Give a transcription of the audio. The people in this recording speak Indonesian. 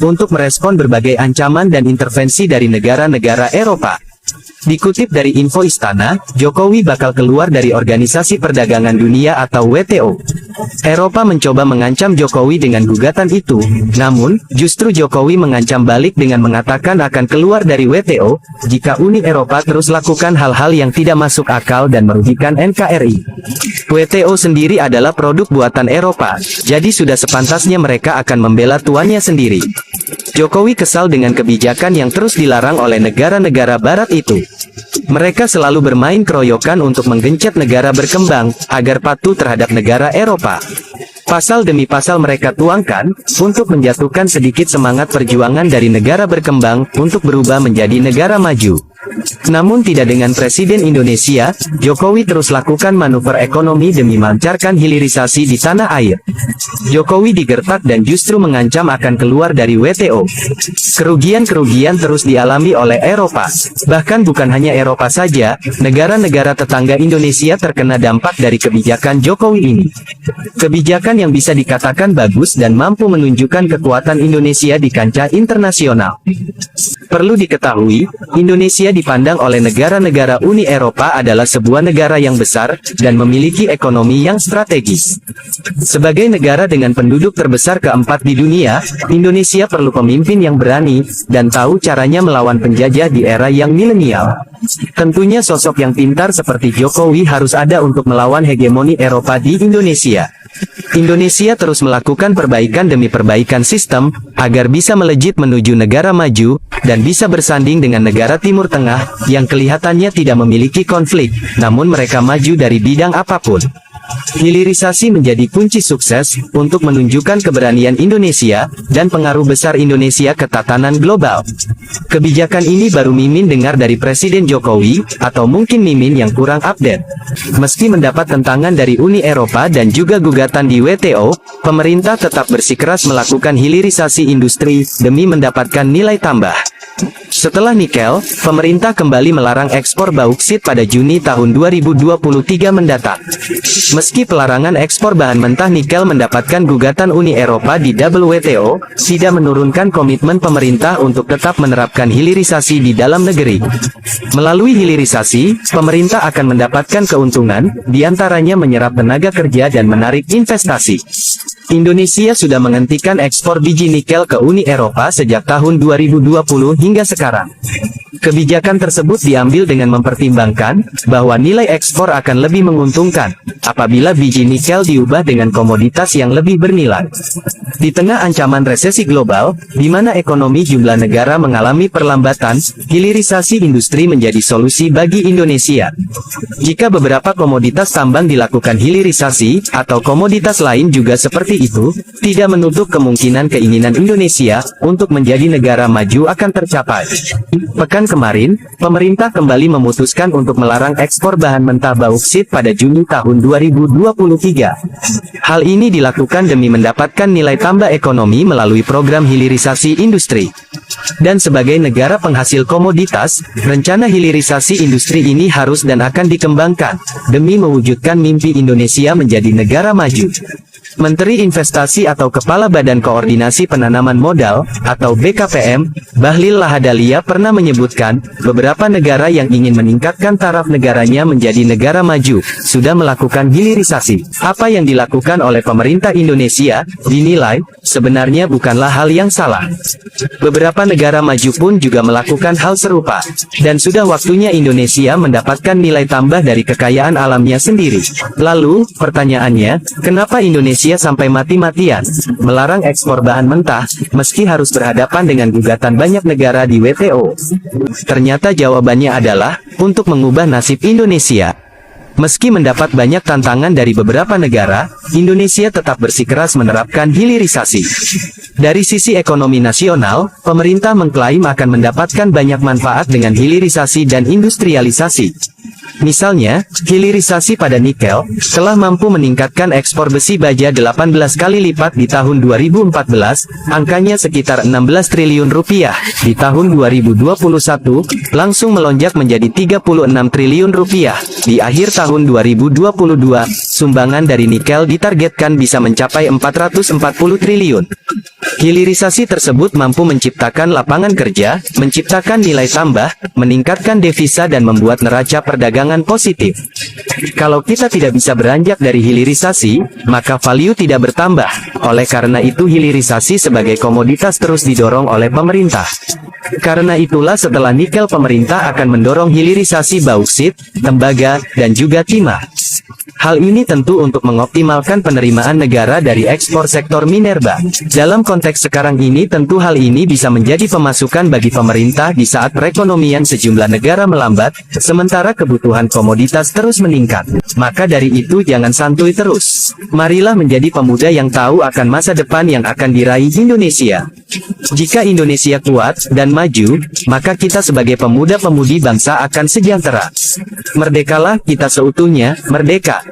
untuk merespon berbagai ancaman dan intervensi dari negara-negara Eropa. Dikutip dari info Istana, Jokowi bakal keluar dari Organisasi Perdagangan Dunia atau WTO. Eropa mencoba mengancam Jokowi dengan gugatan itu, namun, justru Jokowi mengancam balik dengan mengatakan akan keluar dari WTO, jika Uni Eropa terus lakukan hal-hal yang tidak masuk akal dan merugikan NKRI. WTO sendiri adalah produk buatan Eropa, jadi sudah sepantasnya mereka akan membela tuannya sendiri. Jokowi kesal dengan kebijakan yang terus dilarang oleh negara-negara barat itu. Mereka selalu bermain keroyokan untuk menggencet negara berkembang, agar patuh terhadap negara Eropa. Pasal demi pasal mereka tuangkan, untuk menjatuhkan sedikit semangat perjuangan dari negara berkembang, untuk berubah menjadi negara maju. Namun tidak dengan Presiden Indonesia, Jokowi terus lakukan manuver ekonomi demi melancarkan hilirisasi di tanah air. Jokowi digertak dan justru mengancam akan keluar dari WTO. Kerugian-kerugian terus dialami oleh Eropa. Bahkan bukan hanya Eropa saja, negara-negara tetangga Indonesia terkena dampak dari kebijakan Jokowi ini. Kebijakan yang bisa dikatakan bagus dan mampu menunjukkan kekuatan Indonesia di kancah internasional. Perlu diketahui, Indonesia dipandang oleh negara-negara Uni Eropa adalah sebuah negara yang besar, dan memiliki ekonomi yang strategis. Sebagai negara dengan penduduk terbesar keempat di dunia, Indonesia perlu pemimpin yang berani, dan tahu caranya melawan penjajah di era yang milenial. Tentunya sosok yang pintar seperti Jokowi harus ada untuk melawan hegemoni Eropa di Indonesia. Indonesia terus melakukan perbaikan demi perbaikan sistem, agar bisa melejit menuju negara maju, dan bisa bersanding dengan negara Timur Tengah, yang kelihatannya tidak memiliki konflik, namun mereka maju dari bidang apapun. Hilirisasi menjadi kunci sukses, untuk menunjukkan keberanian Indonesia, dan pengaruh besar Indonesia ke tatanan global. Kebijakan ini baru Mimin dengar dari Presiden Jokowi, atau mungkin Mimin yang kurang update. Meski mendapat tentangan dari Uni Eropa dan juga gugatan di WTO, pemerintah tetap bersikeras melakukan hilirisasi industri, demi mendapatkan nilai tambah. Setelah nikel, pemerintah kembali melarang ekspor bauksit pada Juni tahun 2023 mendatang. Meski pelarangan ekspor bahan mentah nikel mendapatkan gugatan Uni Eropa di WTO, tidak menurunkan komitmen pemerintah untuk tetap menerapkan hilirisasi di dalam negeri. Melalui hilirisasi, pemerintah akan mendapatkan keuntungan, diantaranya menyerap tenaga kerja dan menarik investasi. Indonesia sudah menghentikan ekspor biji nikel ke Uni Eropa sejak tahun 2020 hingga sekarang. Kebijakan tersebut diambil dengan mempertimbangkan bahwa nilai ekspor akan lebih menguntungkan apabila biji nikel diubah dengan komoditas yang lebih bernilai. Di tengah ancaman resesi global, di mana ekonomi jumlah negara mengalami perlambatan, hilirisasi industri menjadi solusi bagi Indonesia. Jika beberapa komoditas tambang dilakukan hilirisasi, atau komoditas lain juga seperti itu, tidak menutup kemungkinan keinginan Indonesia untuk menjadi negara maju akan tercapai. Pekan kemarin, pemerintah kembali memutuskan untuk melarang ekspor bahan mentah bauksit pada Juni tahun 2023. Hal ini dilakukan demi mendapatkan nilai tambah ekonomi melalui program hilirisasi industri. Dan sebagai negara penghasil komoditas, rencana hilirisasi industri ini harus dan akan dikembangkan, demi mewujudkan mimpi Indonesia menjadi negara maju. Menteri Investasi atau Kepala Badan Koordinasi Penanaman Modal, atau BKPM, Bahlil Lahadalia pernah menyebutkan, beberapa negara yang ingin meningkatkan taraf negaranya menjadi negara maju, sudah melakukan hilirisasi. Apa yang dilakukan oleh pemerintah Indonesia, dinilai, sebenarnya bukanlah hal yang salah. Beberapa negara maju pun juga melakukan hal serupa, dan sudah waktunya Indonesia mendapatkan nilai tambah dari kekayaan alamnya sendiri. Lalu, pertanyaannya, kenapa Indonesia sampai mati-matian melarang ekspor bahan mentah, meski harus berhadapan dengan gugatan banyak negara di WTO? Ternyata jawabannya adalah, untuk mengubah nasib Indonesia. Meski mendapat banyak tantangan dari beberapa negara, Indonesia tetap bersikeras menerapkan hilirisasi. Dari sisi ekonomi nasional, pemerintah mengklaim akan mendapatkan banyak manfaat dengan hilirisasi dan industrialisasi. Misalnya, hilirisasi pada nikel telah mampu meningkatkan ekspor besi baja 18 kali lipat di tahun 2014, angkanya sekitar 16 triliun rupiah. Di tahun 2021, langsung melonjak menjadi 36 triliun rupiah. Di akhir tahun 2022, sumbangan dari nikel ditargetkan bisa mencapai 440 triliun. Hilirisasi tersebut mampu menciptakan lapangan kerja, menciptakan nilai tambah, meningkatkan devisa dan membuat neraca perdagangan positif. Kalau kita tidak bisa beranjak dari hilirisasi, maka value tidak bertambah. Oleh karena itu hilirisasi sebagai komoditas terus didorong oleh pemerintah. Karena itulah setelah nikel pemerintah akan mendorong hilirisasi bauksit, tembaga, dan juga timah. Hal ini tentu untuk mengoptimalkan penerimaan negara dari ekspor sektor minerba. Dalam konteks sekarang ini tentu hal ini bisa menjadi pemasukan bagi pemerintah di saat perekonomian sejumlah negara melambat, sementara kebutuhan komoditas terus meningkat. Maka dari itu jangan santuy terus. Marilah menjadi pemuda yang tahu akan masa depan yang akan diraih Indonesia. Jika Indonesia kuat dan maju, maka kita sebagai pemuda-pemudi bangsa akan sejahtera. Merdekalah kita seutuhnya, merdeka!